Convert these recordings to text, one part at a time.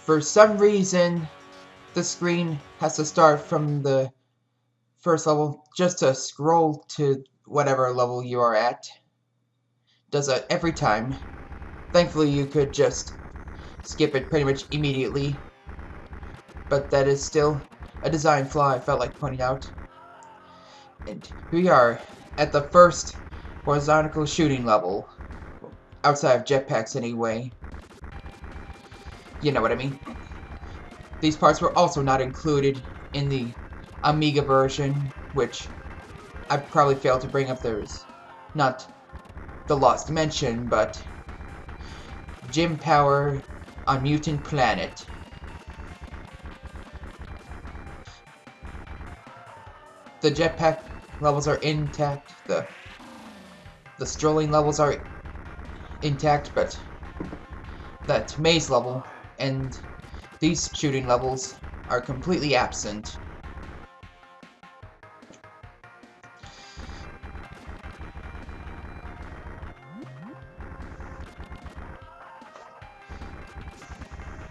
For some reason, the screen has to start from the first level just to scroll to whatever level you are at. Does that every time. Thankfully, you could just skip it pretty much immediately, but that is still a design flaw I felt like pointing out. And here we are at the first horizontal shooting level, outside of jetpacks anyway. You know what I mean. These parts were also not included in the Amiga version, which I probably failed to bring up. There's not the Lost Dimension, but Gym Power on Mutant Planet. The jetpack levels are intact, the strolling levels are intact, but that maze level and these shooting levels are completely absent.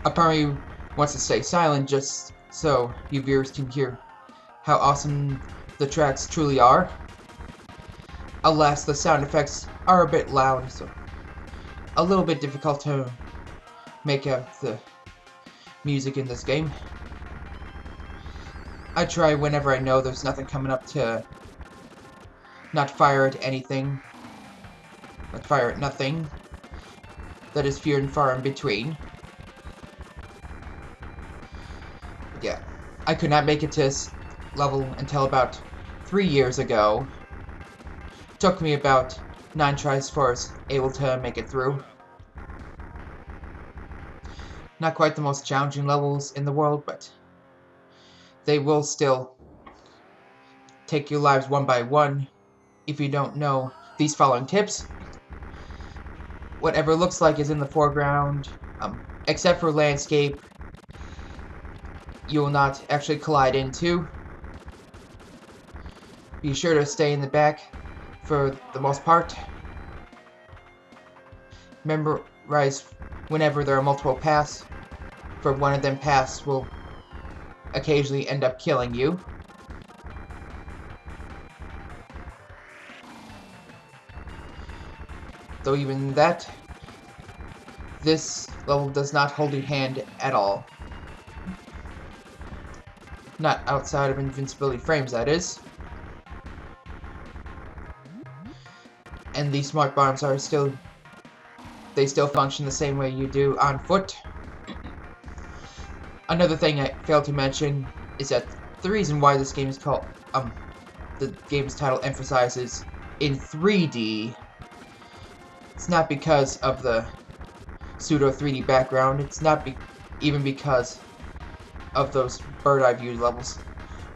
Apparently wants to stay silent just so you viewers can hear how awesome the tracks truly are. Alas, the sound effects are a bit loud, so a little bit difficult to make out the music in this game. I try whenever I know there's nothing coming up to not fire at anything, but fire at nothing. That is few and far in between. But yeah, I could not make it to this level until about 3 years ago. Took me about 9 tries before I was able to make it through. Not quite the most challenging levels in the world, but they will still take your lives one by one if you don't know these following tips. Whatever looks like is in the foreground, except for landscape, you will not actually collide into. Be sure to stay in the back for the most part. Memorize whenever there are multiple paths, for one of them paths will occasionally end up killing you. Though even that, this level does not hold your hand at all. Not outside of invincibility frames, that is. And these smart bombs are still function the same way you do on foot. Another thing I failed to mention is that the reason why this game is called, the game's title emphasizes in 3D, it's not because of the pseudo 3D background, it's not even because of those bird eye view levels,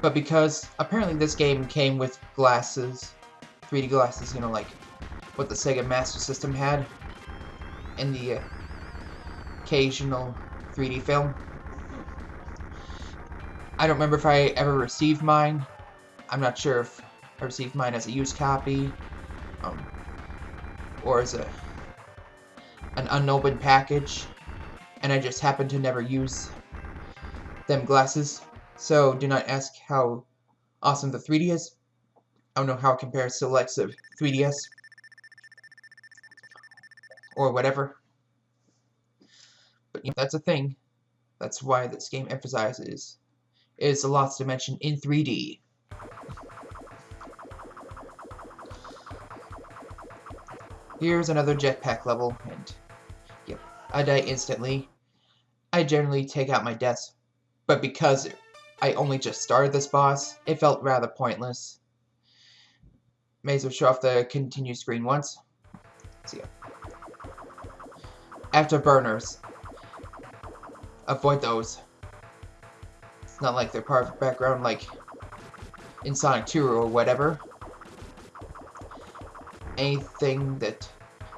but because apparently this game came with glasses, 3D glasses, you know, like what the Sega Master System had in the occasional 3D film. I don't remember if I ever received mine. I'm not sure if I received mine as a used copy, or as an unopened package, and I just happened to never use them glasses. So do not ask how awesome the 3D is. I don't know how it compares to the likes of 3DS or whatever. But you know, that's a thing. That's why this game emphasizes is the Lost Dimension in 3D. Here's another jetpack level, and yep, I die instantly. I generally take out my deaths, but because I only just started this boss, it felt rather pointless. May as well show off the continue screen once. So yeah. Afterburners. Avoid those. It's not like they're part of the background like in Sonic 2 or whatever. Anything that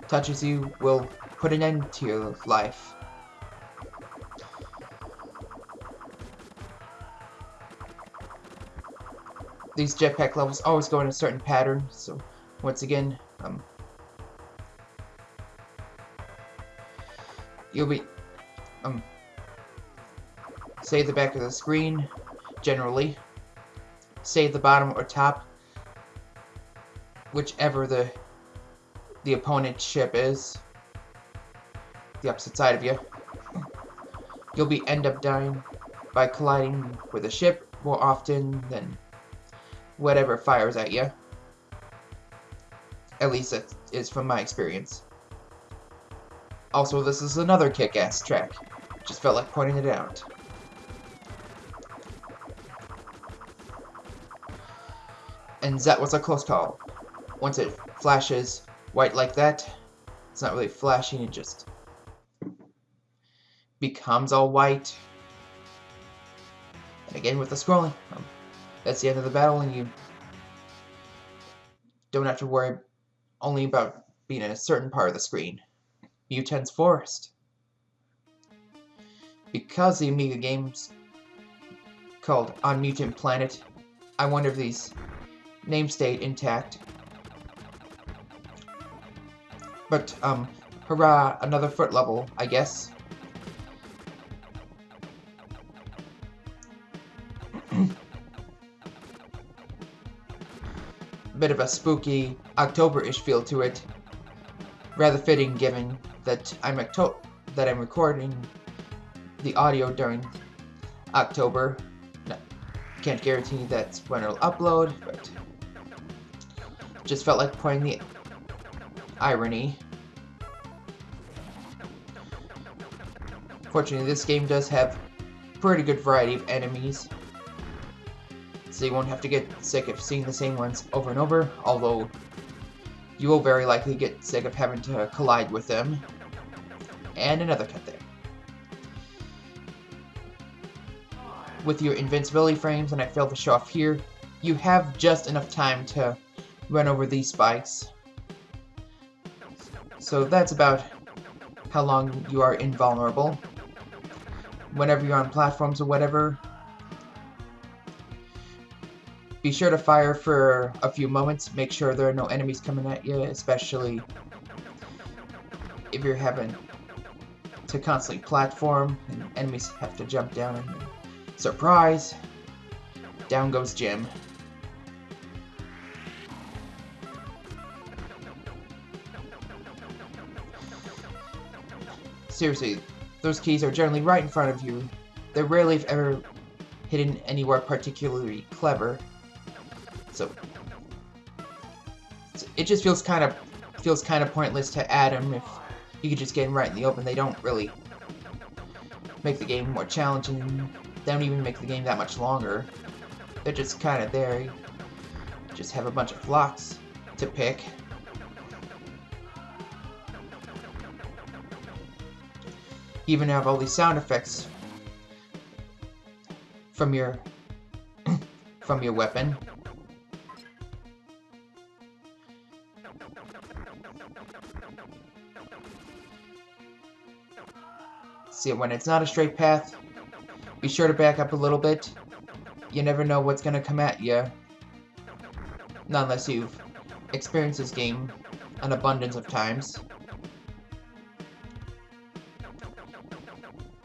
touches you will put an end to your life. These jetpack levels always go in a certain pattern, so once again, you'll be, Stay at the back of the screen, generally. Stay at the bottom or top, whichever the opponent's ship is. The opposite side of you. You'll end up dying by colliding with a ship more often than whatever fires at you. At least that is from my experience. Also, this is another kick-ass track. Just felt like pointing it out. And that was a close call. Once it flashes white like that, it's not really flashing, it just becomes all white. And again with the scrolling, that's the end of the battle, and you don't have to worry only about being in a certain part of the screen. Muten's Forest. Because the Amiga game's called On Mutant Planet, I wonder if these names stayed intact. But, hurrah, another foot level, I guess. Bit of a spooky, October-ish feel to it. Rather fitting, given that I'm recording the audio during October. No, can't guarantee that's when it'll upload, but just felt like pointing the irony. Fortunately, this game does have pretty good variety of enemies, so you won't have to get sick of seeing the same ones over and over, although you will very likely get sick of having to collide with them. And another cut there. With your invincibility frames, and I failed to show off here, you have just enough time to run over these spikes. So that's about how long you are invulnerable. Whenever you're on platforms or whatever, be sure to fire for a few moments. Make sure there are no enemies coming at you, especially if you're having to constantly platform and enemies have to jump down and surprise! Down goes Jim. Seriously, those keys are generally right in front of you. They're rarely, if ever, hidden anywhere particularly clever. So it just feels kind of pointless to add them if you could just get them right in the open. They don't really make the game more challenging. They don't even make the game that much longer. They're just kind of there. You just have a bunch of locks to pick. You even have all these sound effects from your weapon. See, when it's not a straight path, be sure to back up a little bit. You never know what's gonna come at you. Not unless you've experienced this game an abundance of times.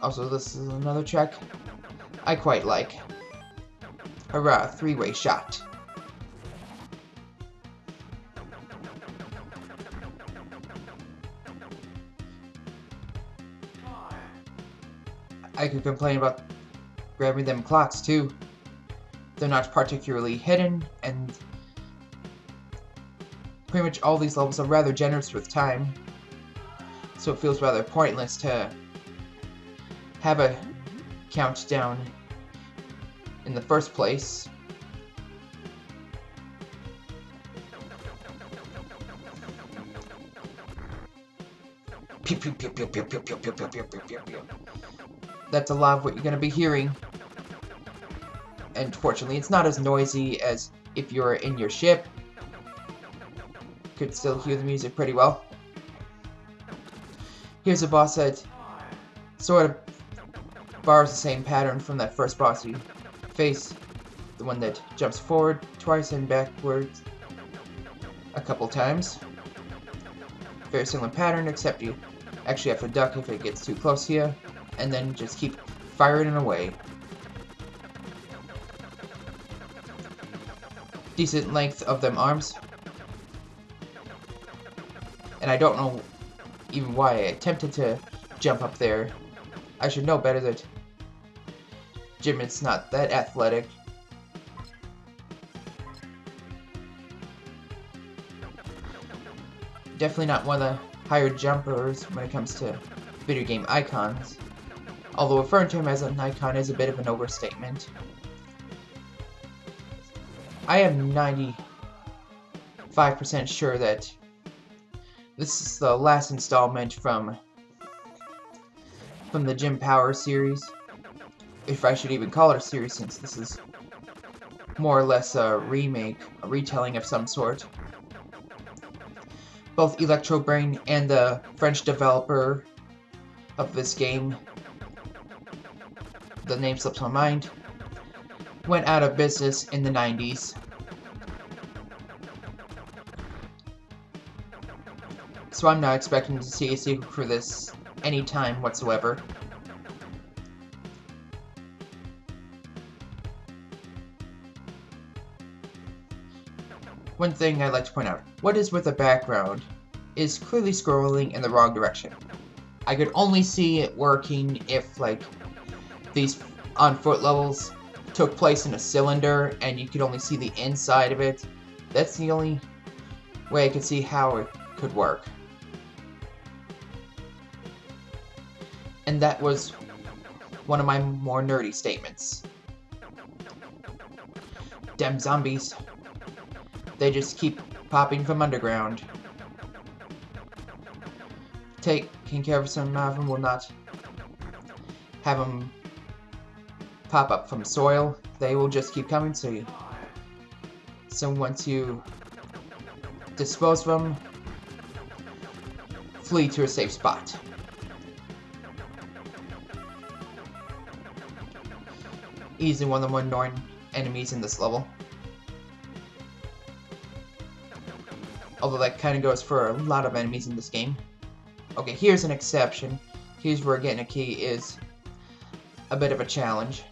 Also, this is another track I quite like. Hurrah, three-way shot. I could complain about grabbing them clocks too. They're not particularly hidden, and pretty much all these levels are rather generous with time, so it feels rather pointless to have a countdown in the first place. Pew pew pew pew pew pew pew pew pew pew pew pew pew. That's a lot of what you're going to be hearing. And fortunately, it's not as noisy as if you're in your ship. Could still hear the music pretty well. Here's a boss that sort of borrows the same pattern from that first boss you face. The one that jumps forward twice and backwards a couple times. Very similar pattern, except you actually have to duck if it gets too close to you. And then just keep firing away. Decent length of them arms. And I don't know even why I attempted to jump up there. I should know better that Jim is not that athletic. Definitely not one of the higher jumpers when it comes to video game icons. Although referring to him as an icon is a bit of an overstatement. I am 95% sure that this is the last installment from the Jim Power series. If I should even call it a series, since this is more or less a remake, a retelling of some sort. Both Electro Brain and the French developer of this game, the name slips my mind, went out of business in the 90s. So I'm not expecting to see a sequel for this anytime whatsoever. One thing I'd like to point out, what is with the background is clearly scrolling in the wrong direction. I could only see it working if, like, these on-foot levels took place in a cylinder and you could only see the inside of it. That's the only way I could see how it could work. And that was one of my more nerdy statements. Dem zombies. They just keep popping from underground. Taking care of some of them will not have them pop up from soil. They will just keep coming to you. So once you dispose of them, flee to a safe spot. Easily one of the more annoying enemies in this level. Although that kind of goes for a lot of enemies in this game. Okay, here's an exception. Here's where getting a key is a bit of a challenge.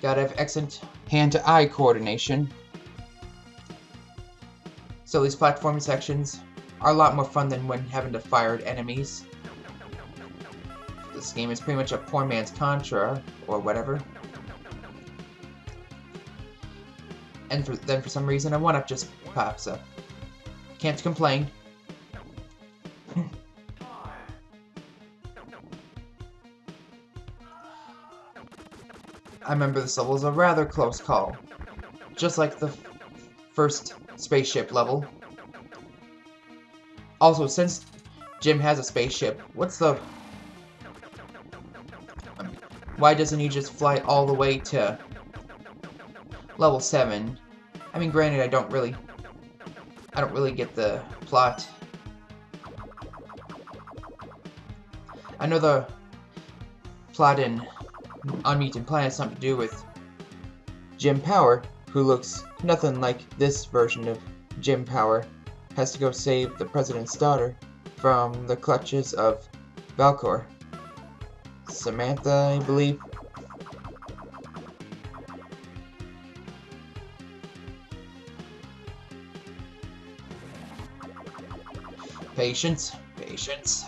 Gotta have excellent hand-to-eye coordination. So these platforming sections are a lot more fun than when having to fire at enemies. This game is pretty much a poor man's Contra, or whatever. And then for some reason a 1-up just pops up. Can't complain. I remember this level was a rather close call. Just like the first spaceship level. Also, since Jim has a spaceship, what's the... why doesn't he just fly all the way to level 7? I mean, granted, I don't really get the plot. I know the plot in Unmutant Planet has something to do with Jim Power, who looks nothing like this version of Jim Power, has to go save the president's daughter from the clutches of Valcor. Samantha, I believe. Patience, patience,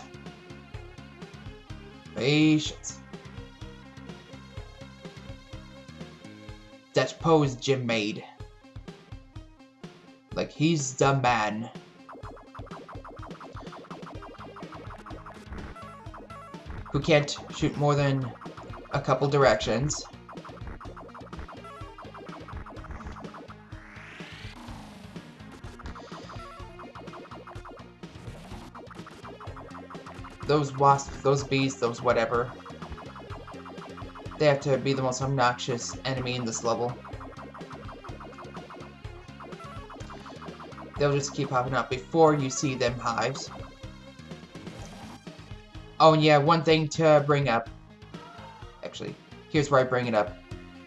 patience. That pose Jim made. Like he's the man. Who can't shoot more than a couple directions. Those wasps, those bees, those whatever. They have to be the most obnoxious enemy in this level. They'll just keep popping up before you see them hives. Oh, and yeah, one thing to bring up. Actually, here's where I bring it up.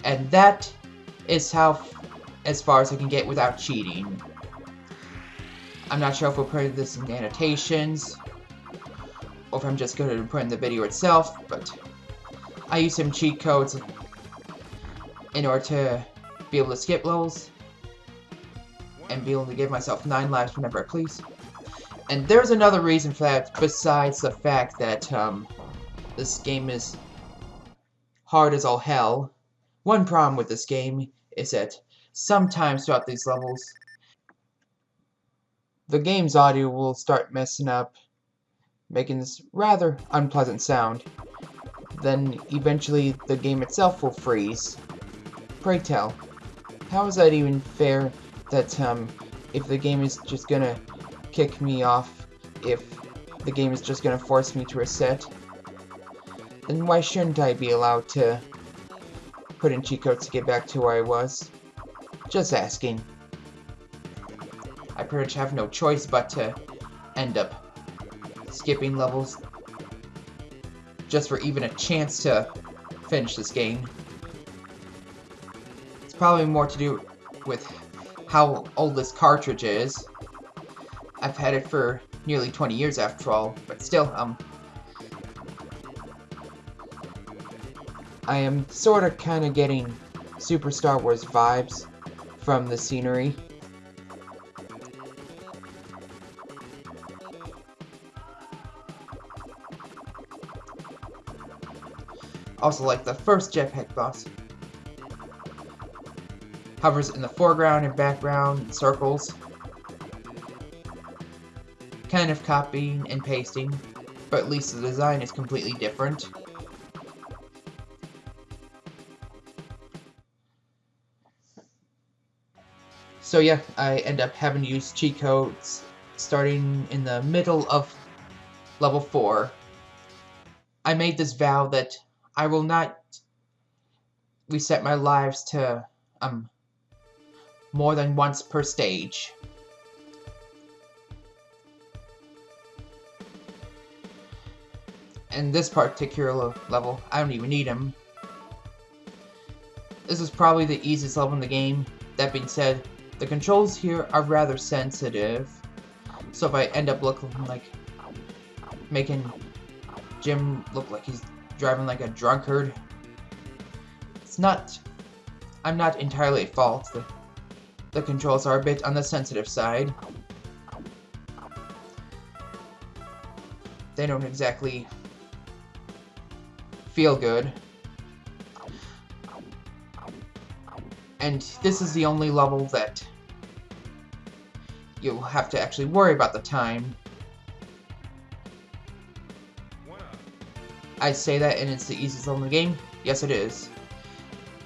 And that is how, as far as I can get without cheating. I'm not sure if we'll put this in the annotations, or if I'm just going to put in the video itself, but I use some cheat codes in order to be able to skip levels and be able to give myself 9 lives whenever I please. And there's another reason for that besides the fact that this game is hard as all hell. One problem with this game is that sometimes throughout these levels, the game's audio will start messing up, making this rather unpleasant sound. Then eventually the game itself will freeze. Pray tell, how is that even fair that if the game is just gonna kick me off, if the game is just gonna force me to reset, then why shouldn't I be allowed to put in cheat codes to get back to where I was? Just asking. I pretty much have no choice but to end up skipping levels just for even a chance to finish this game. It's probably more to do with how old this cartridge is. I've had it for nearly 20 years after all, but still, I am sorta kinda getting Super Star Wars vibes from the scenery. Also like the first jetpack boss. Hovers in the foreground and background in circles. Kind of copying and pasting, but at least the design is completely different. So yeah, I end up having to use cheat codes starting in the middle of level 4. I made this vow that I will not reset my lives to more than once per stage. In this particular level, I don't even need him. This is probably the easiest level in the game. That being said, the controls here are rather sensitive, so if I end up looking like making Jim look like he's driving like a drunkard, I'm not entirely at fault. The controls are a bit on the sensitive side. They don't exactly feel good. And this is the only level that you'll have to actually worry about the time. I say that and it's the easiest level in the game. Yes, it is.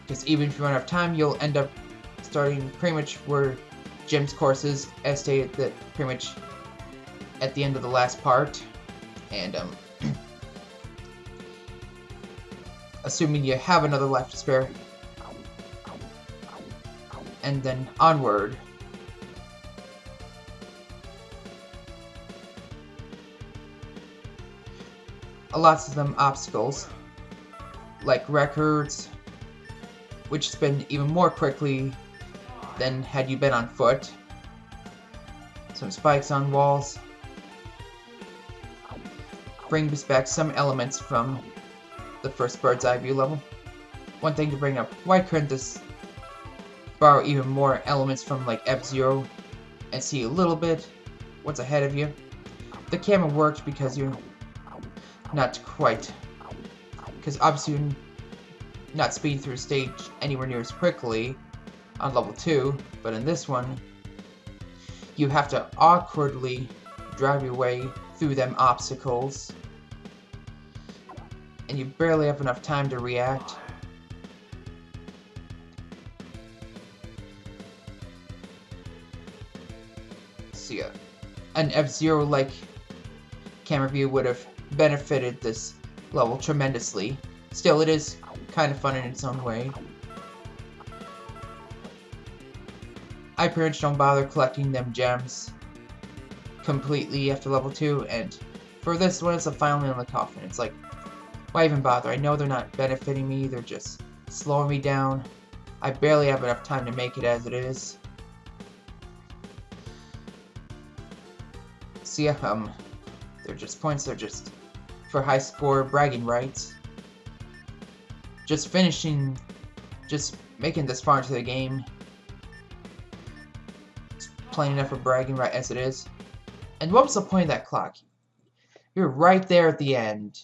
Because even if you run out of time, you'll end up starting pretty much where Jim's course is, as stated that pretty much at the end of the last part. And assuming you have another life to spare. And then onward. Lots of them obstacles, like records, which spin even more quickly than had you been on foot. Some spikes on walls. Brings back some elements from the first Bird's Eye View level. One thing to bring up, why couldn't this borrow even more elements from like F-Zero and see a little bit what's ahead of you? The camera worked because you're not quite, because obviously you're not speeding through a stage anywhere near as quickly on level 2, but in this one you have to awkwardly drive your way through them obstacles and you barely have enough time to react. So yeah, an F-Zero like camera view would have benefited this level tremendously. Still, it is kind of fun in its own way. I pretty much don't bother collecting them gems completely after level 2, and for this one, it's a final nail in the coffin. It's like, why even bother? I know they're not benefiting me, they're just slowing me down. I barely have enough time to make it as it is. So yeah, they're just points, they're just for high score bragging rights. just making this far into the game. It's plain enough for bragging right as it is. And what was the point of that clock? You're right there at the end.